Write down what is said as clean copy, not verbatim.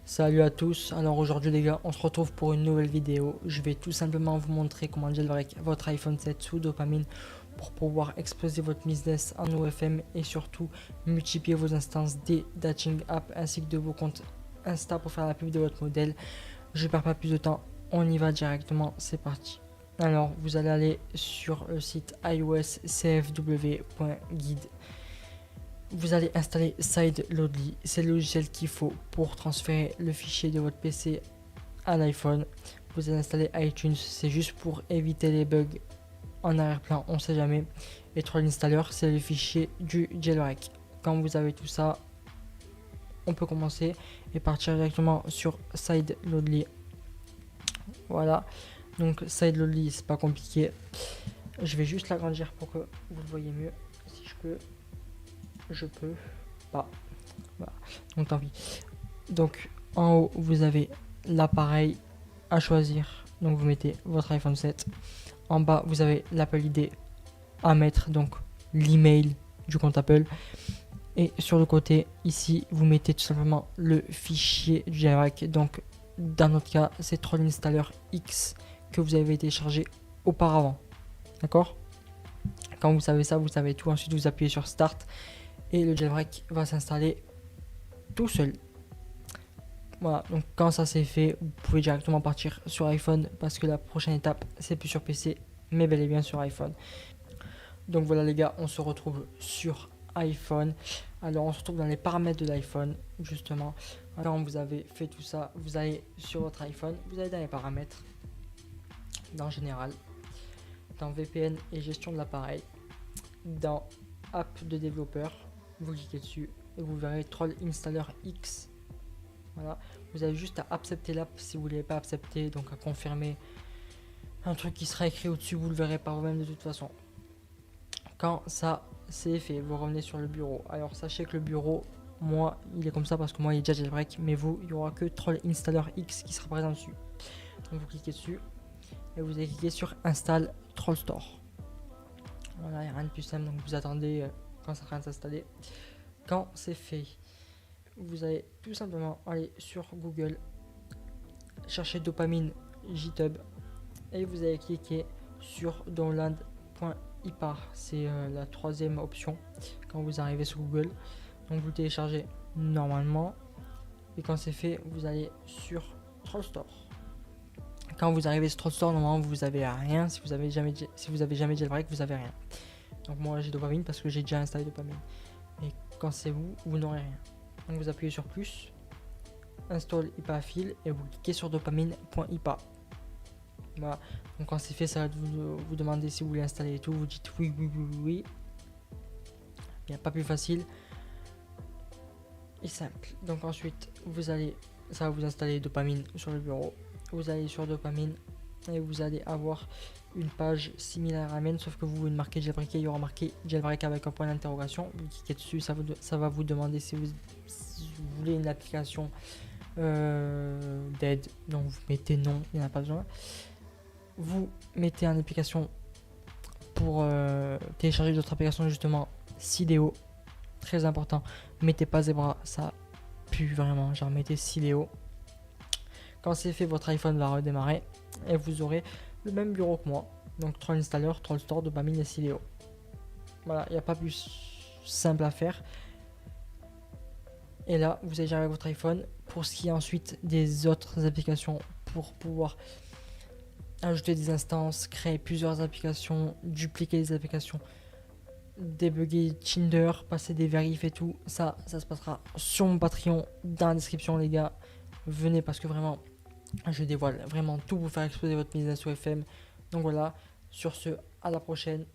Salut à tous, alors aujourd'hui les gars on se retrouve pour une nouvelle vidéo. Je vais tout simplement vous montrer comment jailbreak votre iPhone 7 sous dopamine pour pouvoir exploser votre business en OFM et surtout multiplier vos instances des dating apps ainsi que de vos comptes Insta pour faire la pub de votre modèle. Je perds pas plus de temps, on y va directement, c'est parti. Alors vous allez aller sur le site ioscfw.guide. Vous allez installer SideLoadly, c'est le logiciel qu'il faut pour transférer le fichier de votre PC à l'iPhone. Vous allez installer iTunes, c'est juste pour éviter les bugs en arrière-plan, on sait jamais. Et Troll Installer, c'est le fichier du jailbreak. Quand vous avez tout ça, on peut commencer et partir directement sur SideLoadly. Voilà, donc SideLoadly, c'est pas compliqué. Je vais juste l'agrandir pour que vous le voyez mieux, si je peux. Je peux pas. Voilà. Donc tant pis. Donc en haut vous avez l'appareil à choisir. Donc vous mettez votre iPhone 7. En bas vous avez l'Apple ID à mettre, donc l'email du compte Apple. Et sur le côté ici vous mettez tout simplement le fichier du jailbreak. Donc dans notre cas c'est Troll Installer X que vous avez téléchargé auparavant. D'accord? Quand vous savez ça, vous savez tout. Ensuite vous appuyez sur Start et le jailbreak va s'installer tout seul. Voilà, donc quand ça c'est fait, vous pouvez directement partir sur iPhone parce que la prochaine étape c'est plus sur PC mais bel et bien sur iPhone. Donc voilà les gars, on se retrouve sur iPhone. Alors on se retrouve dans les paramètres de l'iPhone justement. Quand vous avez fait tout ça, vous allez sur votre iPhone, vous allez dans les paramètres, dans Général, dans VPN et gestion de l'appareil, dans App de développeur, vous cliquez dessus et vous verrez Troll Installer X. Voilà, vous avez juste à accepter l'app si vous ne l'avez pas accepté, donc à confirmer. Un truc qui sera écrit au-dessus, vous le verrez par vous-même de toute façon. Quand ça c'est fait, vous revenez sur le bureau. Alors sachez que le bureau, moi il est comme ça parce que moi il est déjà jailbreak, mais vous il n'y aura que Troll Installer X qui sera présent dessus. Donc vous cliquez dessus et vous allez cliquer sur Install Troll Store. Voilà, il n'y a rien de plus simple, donc vous attendez quand ça va s'installer. Quand c'est fait, vous allez tout simplement aller sur Google, chercher dopamine JTube et vous allez cliquer sur download.ipa. C'est la troisième option quand vous arrivez sur Google. Donc vous téléchargez normalement et quand c'est fait, vous allez sur Troll Store. Quand vous arrivez sur Troll Store, normalement vous avez rien. Si vous avez jamais jailbreak, vous avez rien. Donc moi j'ai dopamine parce que j'ai déjà installé dopamine. Et quand c'est vous n'aurez rien. Donc vous appuyez sur plus, install IPA file et vous cliquez sur dopamine.ipa. Voilà. Donc quand c'est fait, ça va vous demander si vous voulez installer et tout. Vous dites oui, oui, oui, oui. Il n'y a pas plus facile et simple. Donc ensuite, ça va vous installer dopamine sur le bureau. Vous allez sur dopamine et vous allez avoir une page similaire à la mienne, sauf que vous marquez jailbreak, il y aura marqué jailbreak avec un point d'interrogation. Vous cliquez dessus, ça va vous demander si vous voulez une application d'aide. Donc vous mettez non, il n'y en a pas besoin. Vous mettez une application pour télécharger d'autres applications, justement Sileo, très important. Mettez pas Zebra, ça pue vraiment, genre mettez Sileo. Quand c'est fait, votre iPhone va redémarrer et vous aurez le même bureau que moi. Donc Troll Installer, Troll Store, dopamine et Sileo. Voilà, il n'y a pas plus simple à faire. Et là, vous allez gérer votre iPhone. Pour ce qui est ensuite des autres applications, pour pouvoir ajouter des instances, créer plusieurs applications, dupliquer les applications, débugger Tinder, passer des vérifs et tout, ça se passera sur mon Patreon dans la description les gars. Venez parce que vraiment je dévoile vraiment tout pour faire exploser votre business OFM. Donc voilà, sur ce, à la prochaine.